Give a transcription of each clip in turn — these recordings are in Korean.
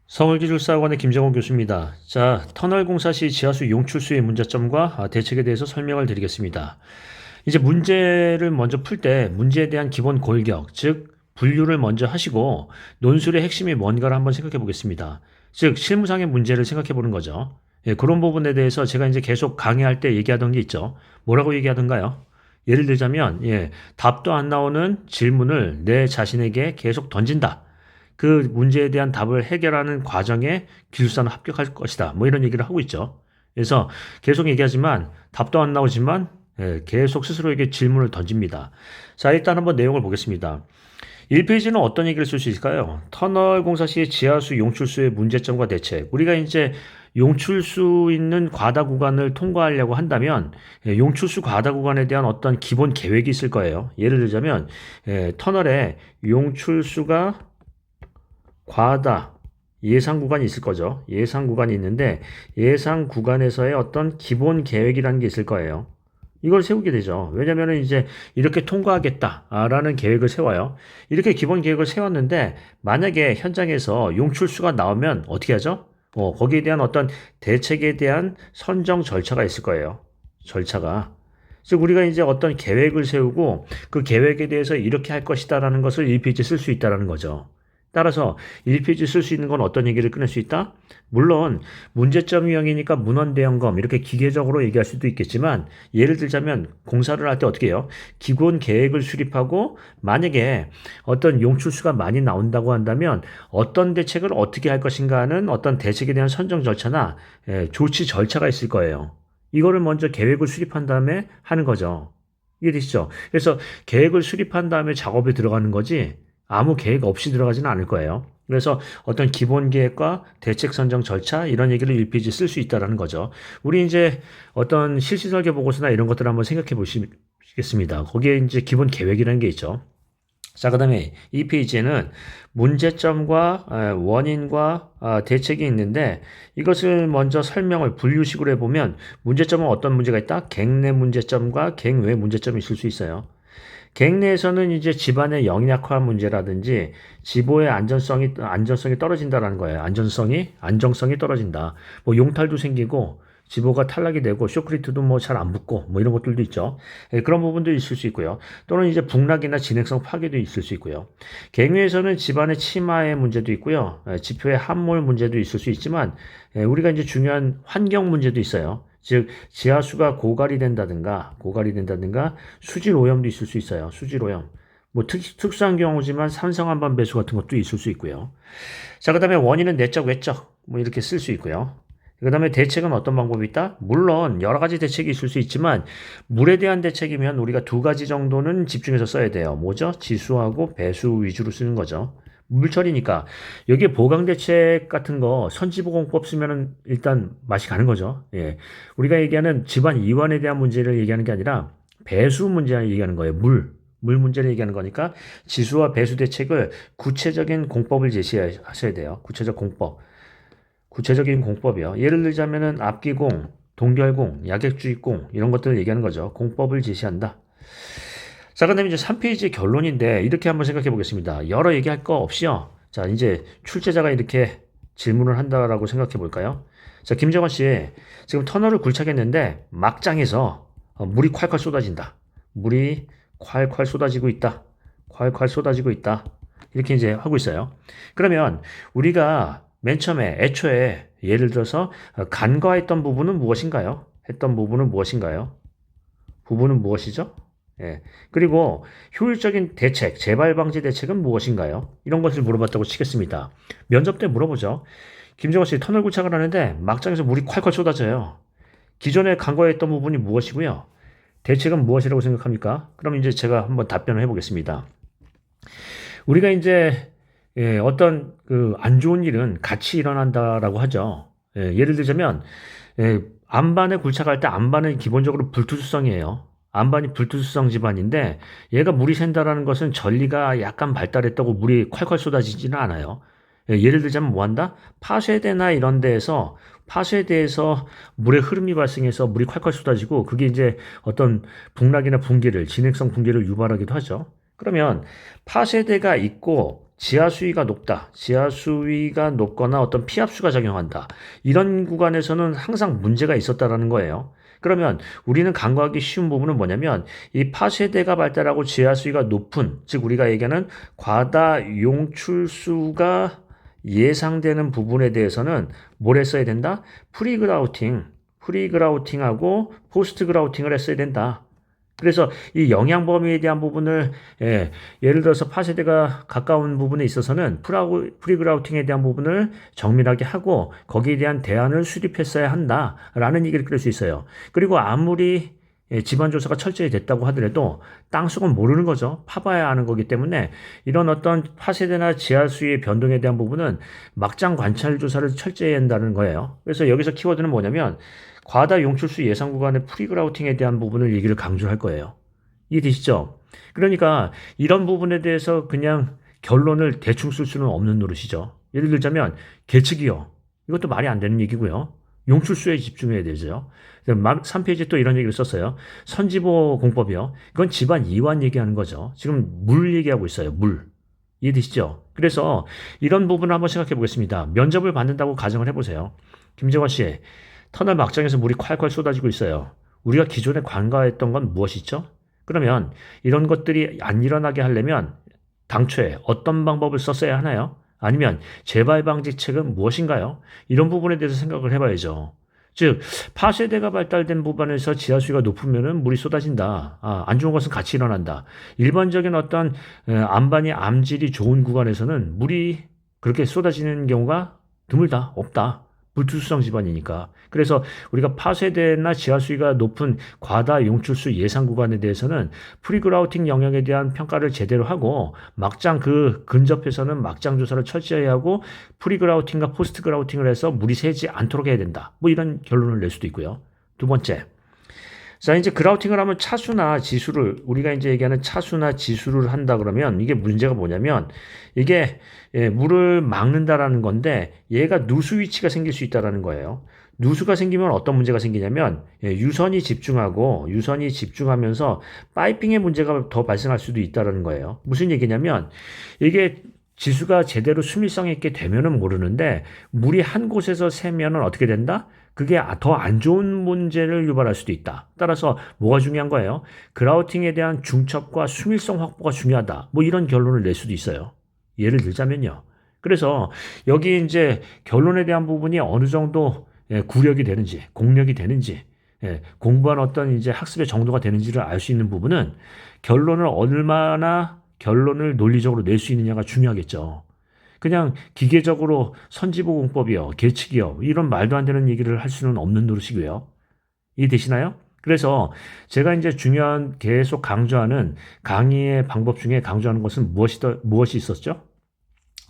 서울기술사학원의 김정호 교수입니다. 자, 터널 공사 시 지하수 용출수의 문제점과 대책에 대해서 설명을 드리겠습니다. 이제 문제를 먼저 풀 때 문제에 대한 기본 골격, 즉 분류를 먼저 하시고 논술의 핵심이 뭔가를 한번 생각해 보겠습니다. 즉 실무상의 문제를 생각해 보는 거죠. 예, 그런 부분에 대해서 제가 이제 계속 강의할 때 얘기하던 게 있죠. 뭐라고 얘기하던가요? 예를 들자면 답도 안 나오는 질문을 내 자신에게 계속 던진다. 그 문제에 대한 답을 해결하는 과정에 기술사는 합격할 것이다. 뭐 이런 얘기를 하고 있죠. 그래서 계속 얘기하지만 답도 안 나오지만 계속 스스로에게 질문을 던집니다. 자, 일단 한번 내용을 보겠습니다. 1페이지는 어떤 얘기를 쓸 수 있을까요? 터널 공사 시 지하수 용출수의 문제점과 대책. 우리가 이제 용출수 있는 과다 구간을 통과하려고 한다면 용출수 과다 구간에 대한 어떤 기본 계획이 있을 거예요. 예를 들자면 터널에 용출수가 과다 예상 구간이 있을 거죠. 예상 구간이 있는데 예상 구간에서의 어떤 기본 계획이라는 게 있을 거예요. 이걸 세우게 되죠. 왜냐면은 이제 이렇게 통과하겠다라는 계획을 세워요. 이렇게 기본 계획을 세웠는데 만약에 현장에서 용출수가 나오면 어떻게 하죠? 거기에 대한 어떤 대책에 대한 선정 절차가 있을 거예요. 절차가. 즉 우리가 이제 어떤 계획을 세우고 그 계획에 대해서 이렇게 할 것이다라는 것을 1페이지에 쓸 수 있다라는 거죠. 따라서 1페이지 쓸 수 있는 건 어떤 얘기를 꺼낼 수 있다? 물론 문제점 유형이니까 문헌 대연검 이렇게 기계적으로 얘기할 수도 있겠지만 예를 들자면 공사를 할 때 어떻게 해요? 기본 계획을 수립하고 만약에 어떤 용출수가 많이 나온다고 한다면 어떤 대책을 어떻게 할 것인가 하는 어떤 대책에 대한 선정 절차나 조치 절차가 있을 거예요. 이거를 먼저 계획을 수립한 다음에 하는 거죠. 이해되시죠? 그래서 계획을 수립한 다음에 작업에 들어가는 거지 아무 계획 없이 들어가지는 않을 거예요. 그래서 어떤 기본 계획과 대책 선정 절차 이런 얘기를 1페이지 쓸 수 있다라는 거죠. 우리 이제 어떤 실시 설계 보고서나 이런 것들을 한번 생각해 보시겠습니다. 거기에 이제 기본 계획이라는 게 있죠. 자, 그 다음에 이 페이지에는 문제점과 원인과 대책이 있는데 이것을 먼저 설명을 분류식으로 해보면 문제점은 어떤 문제가 있다? 객내 문제점과 객외 문제점이 있을 수 있어요. 객내에서는 이제 집안의 영약화 문제라든지 지보의 안전성이 떨어진다라는 거예요. 안정성이 떨어진다. 뭐 용탈도 생기고 지보가 탈락이 되고 쇼크리트도 뭐 잘 안 붙고 뭐 이런 것들도 있죠. 그런 부분도 있을 수 있고요. 또는 이제 북락이나 진행성 파괴도 있을 수 있고요. 갱유에서는 집안의 침하의 문제도 있고요. 지표의 함몰 문제도 있을 수 있지만 우리가 이제 중요한 환경 문제도 있어요. 즉 지하수가 고갈이 된다든가 수질 오염도 있을 수 있어요. 수질 오염. 뭐 특수한 경우지만 산성 한반 배수 같은 것도 있을 수 있고요. 자, 그다음에 원인은 내적 외적 뭐 이렇게 쓸 수 있고요. 그다음에 대책은 어떤 방법이 있다? 물론 여러 가지 대책이 있을 수 있지만 물에 대한 대책이면 우리가 두 가지 정도는 집중해서 써야 돼요. 뭐죠? 지수하고 배수 위주로 쓰는 거죠. 물처리니까 여기에 보강 대책 같은 거 선지보건법 쓰면은 일단 맛이 가는 거죠. 예. 우리가 얘기하는 집안 이완에 대한 문제를 얘기하는 게 아니라 배수 문제를 얘기하는 거예요. 물 문제를 얘기하는 거니까 지수와 배수 대책을 구체적인 공법을 제시하셔야 돼요. 구체적인 공법이요. 예를 들자면은 압기공, 동결공, 약액주입공 이런 것들을 얘기하는 거죠. 공법을 제시한다. 자, 그다음에 이제 3페이지 결론인데 이렇게 한번 생각해 보겠습니다. 여러 얘기할 거 없이요. 자, 이제 출제자가 이렇게 질문을 한다라고 생각해 볼까요? 자, 김정원 씨, 지금 터널을 굴착했는데 막장에서 물이 콸콸 쏟아진다. 물이 콸콸 쏟아지고 있다. 콸콸 쏟아지고 있다. 이렇게 이제 하고 있어요. 그러면 우리가 맨 처음에 애초에 예를 들어서 간과했던 부분은 무엇인가요? 했던 부분은 무엇인가요? 부분은 무엇이죠? 예. 그리고 효율적인 대책, 재발 방지 대책은 무엇인가요? 이런 것을 물어봤다고 치겠습니다. 면접 때 물어보죠. 김정호 씨 터널 구착을 하는데 막장에서 물이 콸콸 쏟아져요. 기존에 간과했던 부분이 무엇이고요? 대책은 무엇이라고 생각합니까? 그럼 이제 제가 한번 답변을 해보겠습니다. 우리가 이제 어떤 그 안 좋은 일은 같이 일어난다라고 하죠. 예를 들자면 안반에 굴착할 때 안반은 기본적으로 불투수성이에요. 안반이 불투수성 집안인데 얘가 물이 샌다라는 것은 전리가 약간 발달했다고 물이 콸콸 쏟아지지는 않아요. 예를 들자면 뭐 한다? 파쇄대나 이런 데에서 파쇄대에서 물의 흐름이 발생해서 물이 콸콸 쏟아지고 그게 이제 어떤 북락이나 붕괴를 진행성 붕괴를 유발하기도 하죠. 그러면 파쇄대가 있고 지하 수위가 높다. 지하 수위가 높거나 어떤 피압수가 작용한다. 이런 구간에서는 항상 문제가 있었다라는 거예요. 그러면 우리는 간과하기 쉬운 부분은 뭐냐면 이 파쇄대가 발달하고 지하 수위가 높은, 즉 우리가 얘기하는 과다 용출수가 예상되는 부분에 대해서는 뭘 했어야 된다? 프리그라우팅하고 포스트 그라우팅을 했어야 된다. 그래서 이 영향 범위에 대한 부분을 예를 들어서 파쇄대가 가까운 부분에 있어서는 프리그라우팅에 대한 부분을 정밀하게 하고 거기에 대한 대안을 수립했어야 한다라는 얘기를 끌 수 있어요. 그리고 아무리 집안 조사가 철저히 됐다고 하더라도 땅속은 모르는 거죠. 파봐야 아는 거기 때문에 이런 어떤 파쇄대나 지하수의 변동에 대한 부분은 막장 관찰 조사를 철저히 한다는 거예요. 그래서 여기서 키워드는 뭐냐면 과다 용출수 예상 구간의 프리그라우팅에 대한 부분을 얘기를 강조할 거예요. 이해되시죠? 그러니까 이런 부분에 대해서 그냥 결론을 대충 쓸 수는 없는 노릇이죠. 예를 들자면 계측이요. 이것도 말이 안 되는 얘기고요. 용출수에 집중해야 되죠. 3페이지 또 이런 얘기를 썼어요. 선지보 공법이요. 이건 집안 이완 얘기하는 거죠. 지금 물 얘기하고 있어요. 물. 이해되시죠? 그래서 이런 부분을 한번 생각해 보겠습니다. 면접을 받는다고 가정을 해보세요. 김재원 씨, 터널 막장에서 물이 콸콸 쏟아지고 있어요. 우리가 기존에 관과했던 건 무엇이죠? 그러면 이런 것들이 안 일어나게 하려면 당초에 어떤 방법을 썼어야 하나요? 아니면 재발 방지책은 무엇인가요? 이런 부분에 대해서 생각을 해봐야죠. 즉 파쇄대가 발달된 부분에서 지하수위가 높으면 물이 쏟아진다. 안 좋은 것은 같이 일어난다. 일반적인 어떤 안반이 암질이 좋은 구간에서는 물이 그렇게 쏟아지는 경우가 드물다. 없다. 불투수성 집안이니까. 그래서 우리가 파쇄대나 지하수위가 높은 과다 용출수 예상 구간에 대해서는 프리그라우팅 영역에 대한 평가를 제대로 하고 막장 그 근접해서는 막장 조사를 철저히 하고 프리그라우팅과 포스트 그라우팅을 해서 물이 새지 않도록 해야 된다. 뭐 이런 결론을 낼 수도 있고요. 두 번째. 자, 이제 그라우팅을 하면 차수나 지수를, 우리가 이제 얘기하는 차수나 지수를 한다 그러면 이게 문제가 뭐냐면 이게 물을 막는다라는 건데 얘가 누수 위치가 생길 수 있다라는 거예요. 누수가 생기면 어떤 문제가 생기냐면 유선이 집중하면서 파이핑의 문제가 더 발생할 수도 있다라는 거예요. 무슨 얘기냐면 이게 지수가 제대로 수밀성 있게 되면은 모르는데 물이 한 곳에서 새면은 어떻게 된다? 그게 더 안 좋은 문제를 유발할 수도 있다. 따라서 뭐가 중요한 거예요? 그라우팅에 대한 중첩과 수밀성 확보가 중요하다. 뭐 이런 결론을 낼 수도 있어요. 예를 들자면요. 그래서 여기 이제 결론에 대한 부분이 어느 정도 구력이 되는지, 공력이 되는지, 공부한 어떤 이제 학습의 정도가 되는지를 알 수 있는 부분은 결론을 얼마나 결론을 논리적으로 낼 수 있느냐가 중요하겠죠. 그냥 기계적으로 선지보 공법이요, 계측이요, 이런 말도 안 되는 얘기를 할 수는 없는 노릇이고요. 이해되시나요? 그래서 제가 이제 중요한 계속 강조하는 강의의 방법 중에 강조하는 것은 무엇이 있었죠?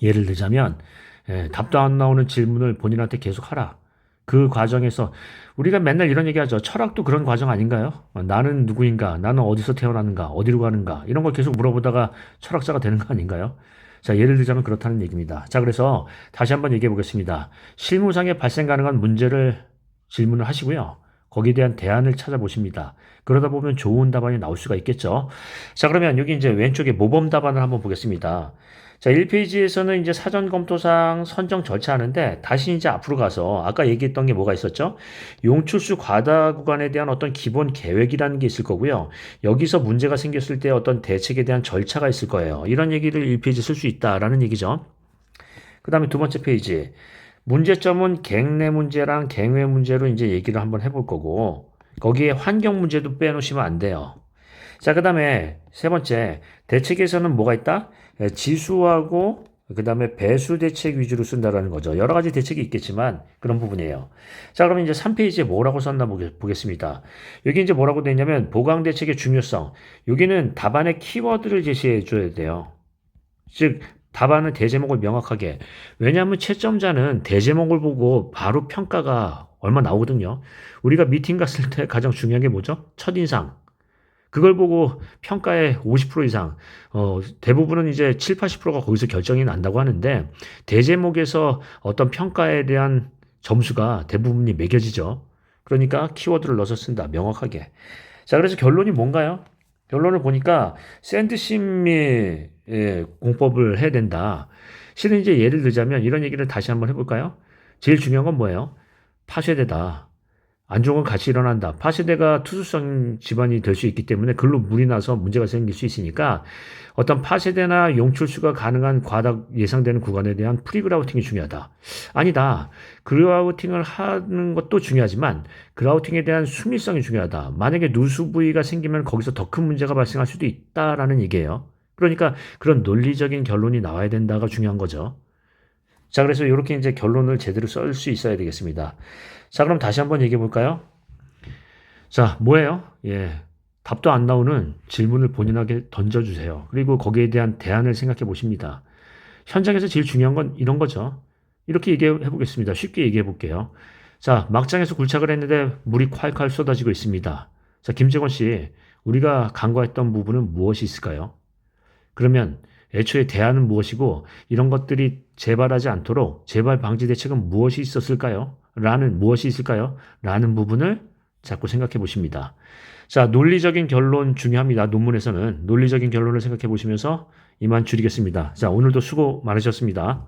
예를 들자면 답도 안 나오는 질문을 본인한테 계속 하라. 그 과정에서 우리가 맨날 이런 얘기하죠. 철학도 그런 과정 아닌가요? 나는 누구인가? 나는 어디서 태어났는가? 어디로 가는가? 이런 걸 계속 물어보다가 철학자가 되는 거 아닌가요? 자, 예를 들자면 그렇다는 얘기입니다. 자, 그래서 다시 한번 얘기해 보겠습니다. 실무상에 발생 가능한 문제를 질문을 하시고요. 거기에 대한 대안을 찾아보십니다. 그러다 보면 좋은 답안이 나올 수가 있겠죠. 자, 그러면 여기 이제 왼쪽에 모범 답안을 한번 보겠습니다. 자, 1페이지에서는 이제 사전 검토상 선정 절차하는데 다시 이제 앞으로 가서 아까 얘기했던 게 뭐가 있었죠? 용출수 과다 구간에 대한 어떤 기본 계획이라는 게 있을 거고요. 여기서 문제가 생겼을 때 어떤 대책에 대한 절차가 있을 거예요. 이런 얘기를 1페이지 쓸 수 있다라는 얘기죠. 그 다음에 두 번째 페이지. 문제점은 갱내 문제랑 갱외 문제로 이제 얘기를 한번 해볼 거고, 거기에 환경 문제도 빼놓으시면 안 돼요. 자, 그 다음에 세 번째, 대책에서는 뭐가 있다? 지수하고 그 다음에 배수 대책 위주로 쓴다라는 거죠. 여러 가지 대책이 있겠지만 그런 부분이에요. 자, 그러면 이제 3페이지에 뭐라고 썼나 보겠습니다. 여기 이제 뭐라고 되어 있냐면 보강 대책의 중요성. 여기는 답안의 키워드를 제시해 줘야 돼요. 즉 답안은 대제목을 명확하게. 왜냐하면 채점자는 대제목을 보고 바로 평가가 얼마 나오거든요. 우리가 미팅 갔을 때 가장 중요한 게 뭐죠? 첫인상. 그걸 보고 평가의 50% 이상, 대부분은 이제 7, 80%가 거기서 결정이 난다고 하는데, 대제목에서 어떤 평가에 대한 점수가 대부분이 매겨지죠. 그러니까 키워드를 넣어서 쓴다. 명확하게. 자, 그래서 결론이 뭔가요? 결론을 보니까 샌드심의 공법을 해야 된다. 실은 이제 예를 들자면 이런 얘기를 다시 한번 해볼까요? 제일 중요한 건 뭐예요? 파쇄대다. 안 좋은 건 같이 일어난다. 파쇄대가 투수성 집안이 될 수 있기 때문에 글로 물이 나서 문제가 생길 수 있으니까 어떤 파쇄대나 용출수가 가능한 과다 예상되는 구간에 대한 프리그라우팅이 중요하다. 아니다. 그라우팅을 하는 것도 중요하지만 그라우팅에 대한 수밀성이 중요하다. 만약에 누수 부위가 생기면 거기서 더 큰 문제가 발생할 수도 있다라는 얘기예요. 그러니까 그런 논리적인 결론이 나와야 된다가 중요한 거죠. 자, 그래서 이렇게 이제 결론을 제대로 쓸 수 있어야 되겠습니다. 자, 그럼 다시 한번 얘기해 볼까요? 자, 뭐예요? 예. 답도 안 나오는 질문을 본인에게 던져주세요. 그리고 거기에 대한 대안을 생각해 보십니다. 현장에서 제일 중요한 건 이런 거죠. 이렇게 얘기해 보겠습니다. 쉽게 얘기해 볼게요. 자, 막장에서 굴착을 했는데 물이 콸콸 쏟아지고 있습니다. 자, 김재권 씨, 우리가 간과했던 부분은 무엇이 있을까요? 그러면 애초에 대안은 무엇이고 이런 것들이 재발하지 않도록 재발 방지 대책은 무엇이 있었을까요? 무엇이 있을까요? 라는 부분을 자꾸 생각해 보십니다. 자, 논리적인 결론 중요합니다. 논문에서는 논리적인 결론을 생각해 보시면서 이만 줄이겠습니다. 자, 오늘도 수고 많으셨습니다.